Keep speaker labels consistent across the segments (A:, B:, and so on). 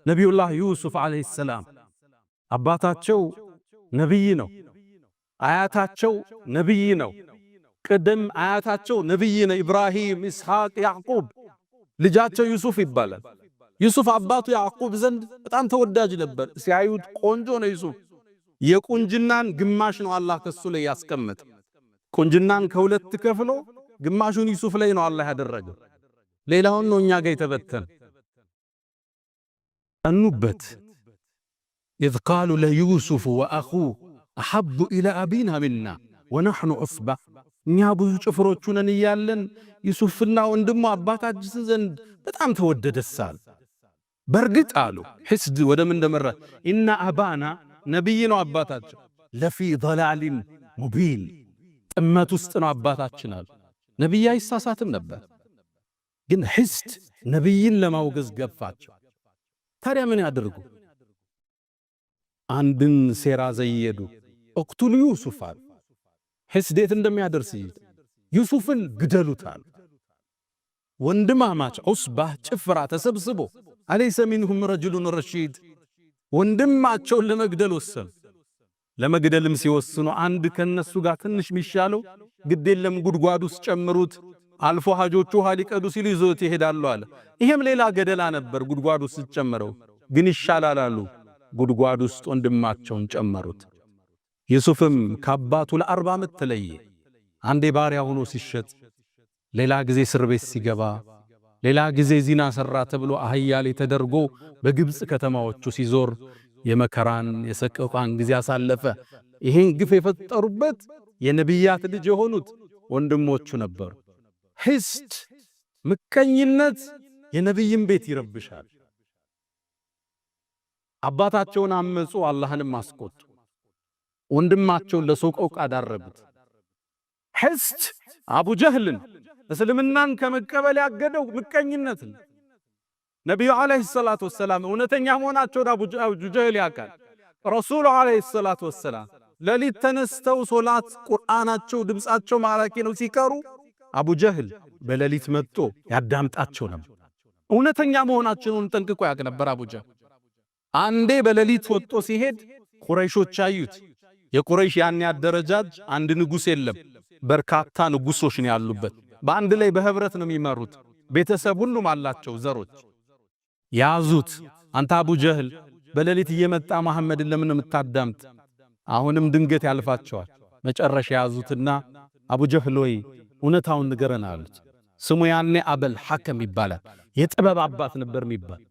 A: ነቢዩላህ ዩሱፍ ዓለይሂ ሰላም አባታቸው ነቢይ ነው። አያታቸው ነቢይ ነው። ቅድም አያታቸው ነቢይ ነው። ኢብራሂም፣ ኢስሐቅ፣ ያዕቁብ ልጃቸው ዩሱፍ ይባላል። ዩሱፍ አባቱ ያዕቁብ ዘንድ በጣም ተወዳጅ ነበር። ሲያዩት ቆንጆ ነው ዩሱፍ። የቁንጅናን ግማሽ ነው አላህ ከሱ ላይ ያስቀመጠ። ቁንጅናን ከሁለት ከፍሎ ግማሹን ዩሱፍ ላይ ነው አላህ ያደረገው። ሌላውን ነው እኛ ጋር የተበተነ። ቀኑበት። ኢዝ ቃሉ ለዩሱፍ ወአኹሁ አሐቡ ኢላ አቢና ሚና ወነሕኑ ዑስባ። እኛ ብዙ ጭፍሮቹ ነን እያለን ዩሱፍና ወንድሙ አባታችን ዘንድ በጣም ተወደደሳል። በርግጥ አሉ ሕስድ ወደ ምን እንደመራ ኢነ አባና ነቢይ ነው አባታቸው ለፊ ضላሊን ሙቢን ጥመት ውስጥ ነው አባታችን አሉ። ነቢይ አይሳሳትም ነበር፣ ግን ሕስድ ነቢይን ለማውገዝ ገፋቸው። ታዲያ ምን ያደርጉ? አንድን ሴራ ዘየዱ። እቅቱሉ ዩሱፍ አሉ። ሕስድ የት እንደሚያደርስ ዩሱፍን ግደሉታል። ወንድማማች ዑስባህ ጭፍራ ተሰብስቦ አለይሰ ሚንሁም ረጅሉን ረሺድ ወንድማቸውን ለመግደል ወሰኑ። ለመግደልም ሲወስኑ አንድ ከነሱ ጋር ትንሽ ሚሻለው ግዴለም ጉድጓድ ውስጥ ጨምሩት፣ አልፎ ሐጆቹ ውሃ ሊቀዱ ሲሉ ይዞት ይሄዳሉ አለ። ይሄም ሌላ ገደላ ነበር። ጉድጓድ ውስጥ ጨመረው ግን ይሻላል አሉ። ጉድጓድ ውስጥ ወንድማቸውን ጨመሩት። ዩሱፍም ከአባቱ ለ40 ዓመት ተለየ። አንዴ ባሪያ ሆኖ ሲሸጥ፣ ሌላ ጊዜ እስር ቤት ሲገባ፣ ሌላ ጊዜ ዚና ሰራ ተብሎ አህያ ላይ ተደርጎ በግብጽ ከተማዎቹ ሲዞር የመከራን የሰቀቃን ጊዜ አሳለፈ። ይሄን ግፍ የፈጠሩበት የነቢያት ልጅ የሆኑት ወንድሞቹ ነበሩ። ሕስድ ምቀኝነት የነቢይን ቤት ይረብሻል። አባታቸውን አመጹ፣ አላህንም አስቆጡ። ወንድማቸውን ለሰቆቃ ዳረጉት። ሕስድ አቡ ጀህልን እስልምናን ከመቀበል ያገደው ምቀኝነት ነው። ነቢዩ ዓለይሂ ሰላቱ ወሰላም እውነተኛ መሆናቸውን አቡ ጀህል ያውቃል። ረሱሉ ዓለይሂ ሰላቱ ወሰላም ሌሊት ተነስተው ሶላት ቁርአናቸው ድምጻቸው ማራኪ ነው ሲቀሩ አቡ ጀህል በሌሊት መጥቶ ያዳምጣቸው ነበር። እውነተኛ መሆናቸውን ጠንቅቆ ያውቅ ነበር አቡ ጀህል። አንዴ በሌሊት ወጥቶ ሲሄድ ቁረይሾች አዩት። የቁረይሽ ያን ያደረጃጅ አንድ ንጉስ የለም፣ በርካታ ንጉሶች ነው ያሉበት። በአንድ ላይ በህብረት ነው የሚመሩት። ቤተሰብ ሁሉም አላቸው ዘሮች። ያዙት። አንተ አቡ ጀህል በሌሊት እየመጣ መሐመድን ለምን የምታዳምጥ? አሁንም ድንገት ያልፋቸዋል። መጨረሻ ያዙትና አቡ ጀህል ወይ እውነታውን ንገረን አሉት። ስሙ ያኔ አበል ሐከም ይባላል። የጥበብ አባት ነበር የሚባል።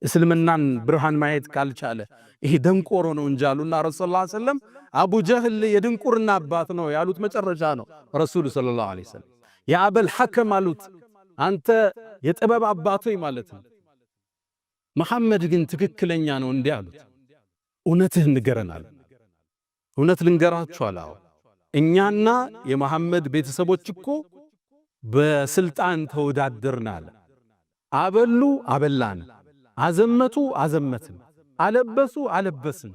A: እስልምናን ብርሃን ማየት ካልቻለ ይሄ ደንቆሮ ነው እንጂ አሉና ረሱል ሰለላሁ ዐለይሂ ወሰለም አቡ ጀህል የድንቁርና አባት ነው ያሉት መጨረሻ ነው ረሱል ሰለላሁ ዐለይሂ ወሰለም። የአበል ሐከም አሉት አንተ የጥበብ አባት ሆይ ማለት ነው። መሐመድ ግን ትክክለኛ ነው እንዲህ አሉት። እውነትህ ንገረናል። እውነት ልንገራችሁ አላው እኛና የመሐመድ ቤተሰቦች እኮ በስልጣን ተወዳደርናል። አበሉ አበላን፣ አዘመቱ አዘመትን፣ አለበሱ አለበስን።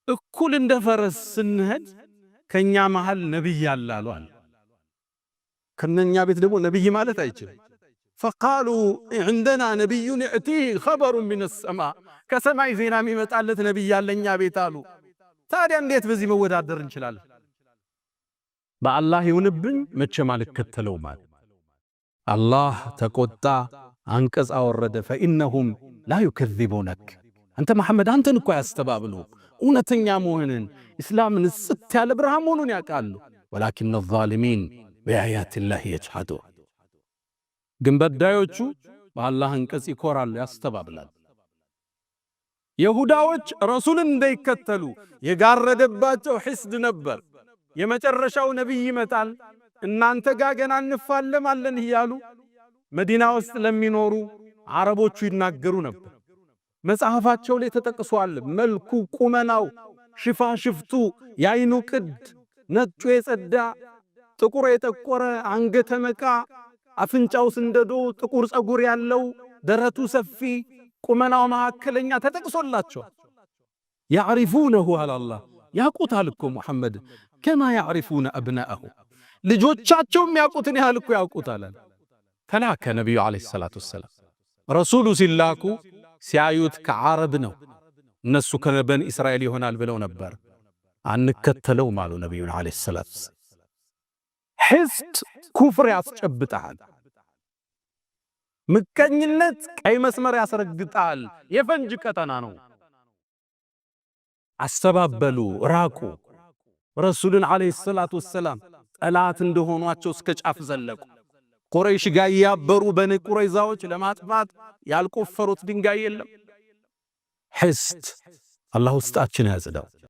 A: እኩል እንደ ፈረስ ስንሄድ ከኛ መሃል ነብይ ያላሉ አለ። ከነኛ ቤት ደግሞ ነብይ ማለት አይችልም። فقالوا عندنا نبي يأتيه خبر من السماء ከሰማይ ዜና የሚመጣለት ነብይ ያለኛ ቤት አሉ። ታዲያ እንዴት በዚህ መወዳደር እንችላለን? በአላህ ይሁንብኝ መቼም አልከተለው ማለት አላህ ተቆጣ፣ አንቀጽ አወረደ። فإنهم لا يكذبونك አንተ መሐመድ አንተን እኮ ያስተባብሉ እውነተኛ መሆንን እስላምን ጽት ያለ ብርሃን መሆኑን ያውቃሉ። ولكن الظالمين بآيات الله يجحدون ግን በዳዮቹ በአላህ አንቀጽ ይኮራሉ፣ ያስተባብላል። ይሁዳዎች ረሱልን እንዳይከተሉ የጋረደባቸው ሕስድ ነበር። የመጨረሻው ነብይ ይመጣል እናንተ ጋር ገና እንፋለማለን እያሉ መዲና ውስጥ ለሚኖሩ አረቦቹ ይናገሩ ነበር። መጽሐፋቸው ላይ ተጠቅሷል። መልኩ፣ ቁመናው፣ ሽፋሽፍቱ፣ ያይኑ ቅድ ነጩ የጸዳ ጥቁር የጠቆረ አንገተ መቃ አፍንጫው ስንደዶ ጥቁር ጸጉር ያለው ደረቱ ሰፊ ቁመናው መካከለኛ ተጠቅሶላቸው ያዕሪፉነሁ አላህ ያቁታል እኮ ሙሐመድ ከማ ያዕሪፉነ አብናአሁ ልጆቻቸውም ያቁትን ያህል እኮ ያቁታል። ተላከ ነብዩ አለይሂ ሰላቱ ወሰላም ረሱሉ ሲላኩ ሲያዩት ከዓረብ ነው እነሱ ከበኒ እስራኤል ይሆናል ብለው ነበር። አንከተለውም አሉ ነቢዩን ዓለይሂ ሰላቱ ወሰላም። ሕስድ ኩፍር ያስጨብጣል። ምቀኝነት ቀይ መስመር ያስረግጣል። የፈንጅ ቀጠና ነው። አስተባበሉ፣ ራቁ። ረሱልን ዓለይሂ ሰላቱ ወሰላም ጠላት እንደሆኗቸው እስከ ጫፍ ዘለቁ። ቁረይሽ ጋር ያበሩ በኒ ቁረይዛዎች ለማጥፋት ያልቆፈሩት ድንጋይ የለም። ሕስድ አላህ ውስጣችን ያጽዳው።